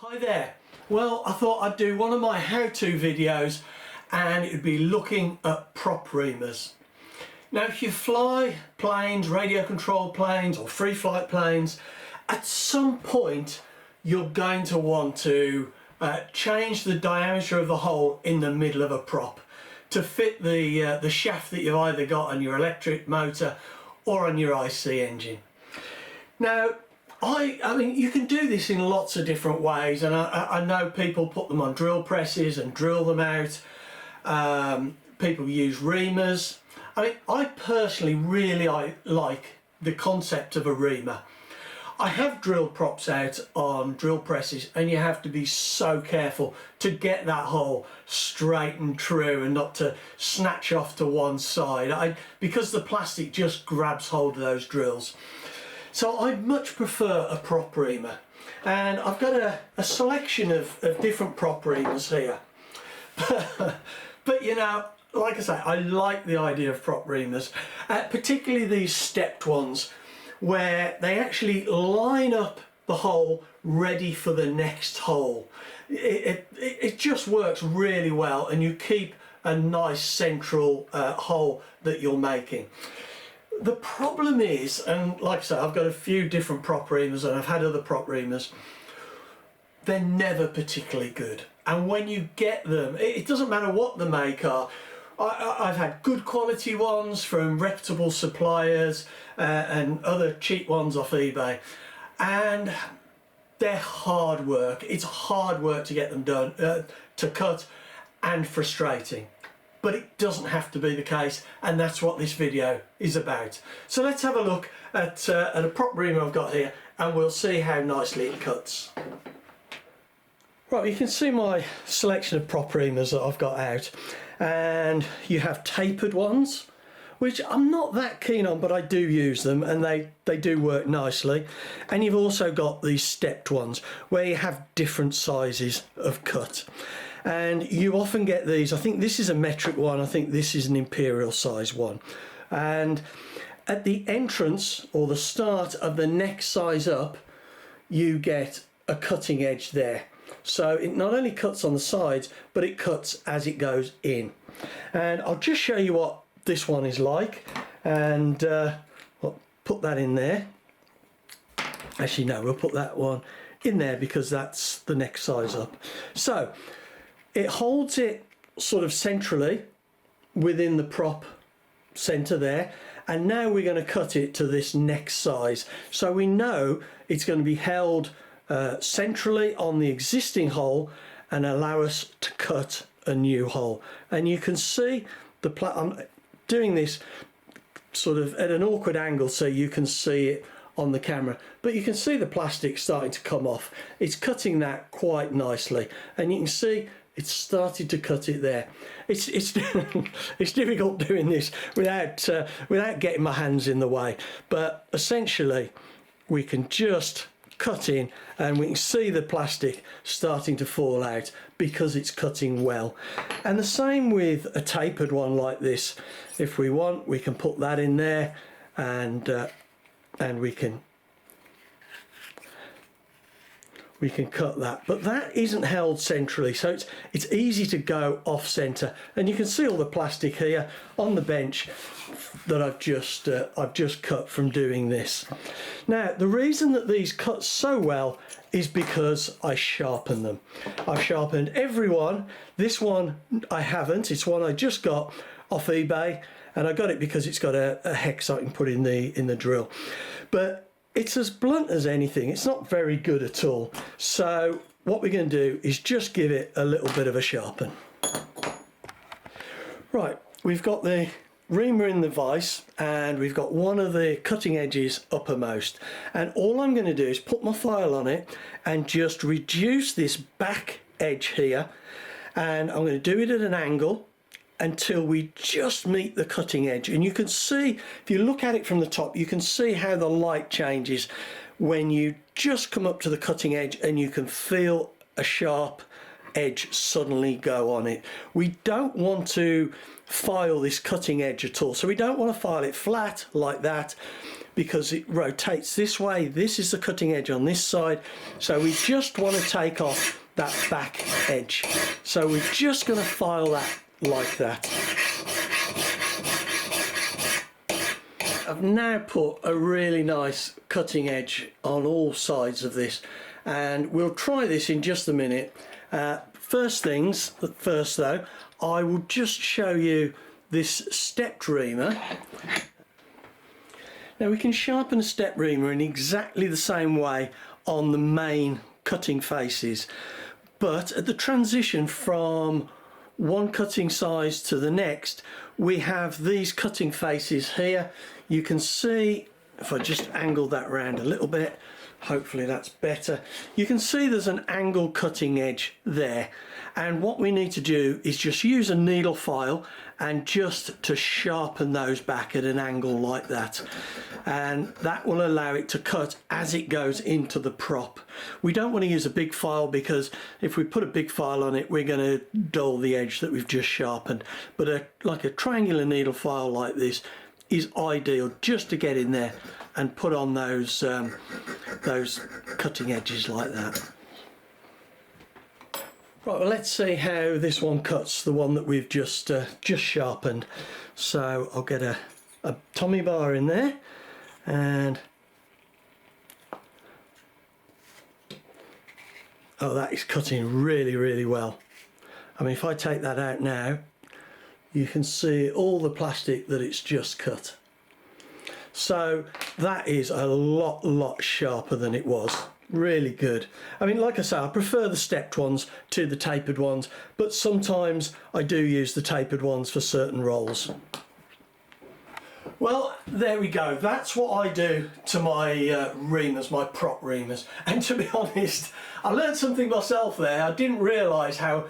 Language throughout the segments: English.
Hi there. Well, I thought I'd do one of my how-to videos and it would be looking at prop reamers. Now if you fly planes, radio controlled planes or free flight planes, at some point you're going to want to change the diameter of the hole in the middle of a prop to fit the shaft that you've either got on your electric motor or on your IC engine. Now I mean, you can do this in lots of different ways, and I know people put them on drill presses and drill them out. People use reamers. I mean, I personally really like the concept of a reamer. I have drilled props out on drill presses, and you have to be so careful to get that hole straight and true and not to snatch off to one side because the plastic just grabs hold of those drills. So I much prefer a prop reamer, and I've got a selection of different prop reamers here. But you know, like I say, I like the idea of prop reamers, particularly these stepped ones where they actually line up the hole ready for the next hole. It just works really well, and you keep a nice central hole that you're making. The problem is, and like I said, I've got a few different prop reamers and I've had other prop reamers, they're never particularly good. And when you get them, it doesn't matter what the make are. I've had good quality ones from reputable suppliers and other cheap ones off eBay, and they're hard work. It's hard work to get them done, to cut, and frustrating. But it doesn't have to be the case, and that's what this video is about. So let's have a look at a prop reamer I've got here, and we'll see how nicely it cuts. Right, you can see my selection of prop reamers that I've got out, and you have tapered ones, which I'm not that keen on, but I do use them, and they do work nicely. And you've also got these stepped ones where you have different sizes of cut. And you often get these, I think this is a metric one, I think this is an imperial size one. And at the entrance or the start of the next size up, you get a cutting edge there. So it not only cuts on the sides, but it cuts as it goes in. And I'll just show you what this one is like. And I'll put that in there. Actually, no, we'll put that one in there because that's the next size up. So it holds it sort of centrally within the prop center there, and now we're going to cut it to this next size, so we know it's going to be held centrally on the existing hole and allow us to cut a new hole. And you can see I'm doing this sort of at an awkward angle so you can see it on the camera, but you can see the plastic starting to come off. It's cutting that quite nicely, and you can see it's started to cut it there. It's it's difficult doing this without getting my hands in the way, but essentially we can just cut in and we can see the plastic starting to fall out because it's cutting well. And the same with a tapered one like this. If we want, we can put that in there, and we can cut that, but that isn't held centrally, so it's easy to go off center. And you can see all the plastic here on the bench that I've just cut from doing this. Now the reason that these cut so well is because I sharpen them. I've sharpened every one. This one I haven't. It's one I just got off eBay, and I got it because it's got a hex I can put in the drill. But it's as blunt as anything. It's not very good at all. So what we're going to do is just give it a little bit of a sharpen. Right, we've got the reamer in the vise, and we've got one of the cutting edges uppermost. And all I'm going to do is put my file on it and just reduce this back edge here. And I'm going to do it at an angle until we just meet the cutting edge. And you can see, if you look at it from the top, you can see how the light changes when you just come up to the cutting edge, and you can feel a sharp edge suddenly go on it. We don't want to file this cutting edge at all, so we don't want to file it flat like that. because it rotates this way. This is the cutting edge on this side, so we just want to take off that back edge. So we're just going to file that like that. I've now put a really nice cutting edge on all sides of this, and we'll try this in just a minute. First things first though, I will just show you this stepped reamer. Now we can sharpen a step reamer in exactly the same way on the main cutting faces, but at the transition from one cutting size to the next, we have these cutting faces here. You can see, if I just angle that round a little bit, hopefully that's better. You can see there's an angle cutting edge there, and what we need to do is just use a needle file and just to sharpen those back at an angle like that, and that will allow it to cut as it goes into the prop. We don't want to use a big file, because if we put a big file on it, we're going to dull the edge that we've just sharpened. But like a triangular needle file like this is ideal just to get in there and put on those cutting edges like that. Right, well, let's see how this one cuts, the one that we've just sharpened. So I'll get a Tommy bar in there, and oh, that is cutting really, really well. I mean, if I take that out now, you can see all the plastic that it's just cut. So that is a lot sharper than it was. Really good. I mean, like I say, I prefer the stepped ones to the tapered ones, but sometimes I do use the tapered ones for certain rolls. Well, there we go. That's what I do to my reamers, my prop reamers. And to be honest, I learned something myself there. I didn't realise how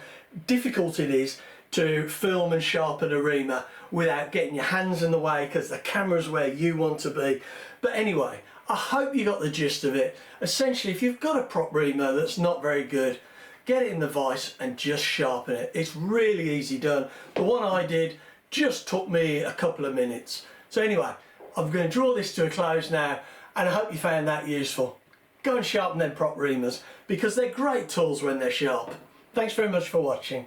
difficult it is to film and sharpen a reamer without getting your hands in the way, because the camera's where you want to be. But anyway, I hope you got the gist of it. Essentially, if you've got a prop reamer that's not very good, get it in the vise and just sharpen it. It's really easy done. The one I did just took me a couple of minutes. So anyway, I'm going to draw this to a close now, and I hope you found that useful. Go and sharpen them prop reamers, because they're great tools when they're sharp. Thanks very much for watching.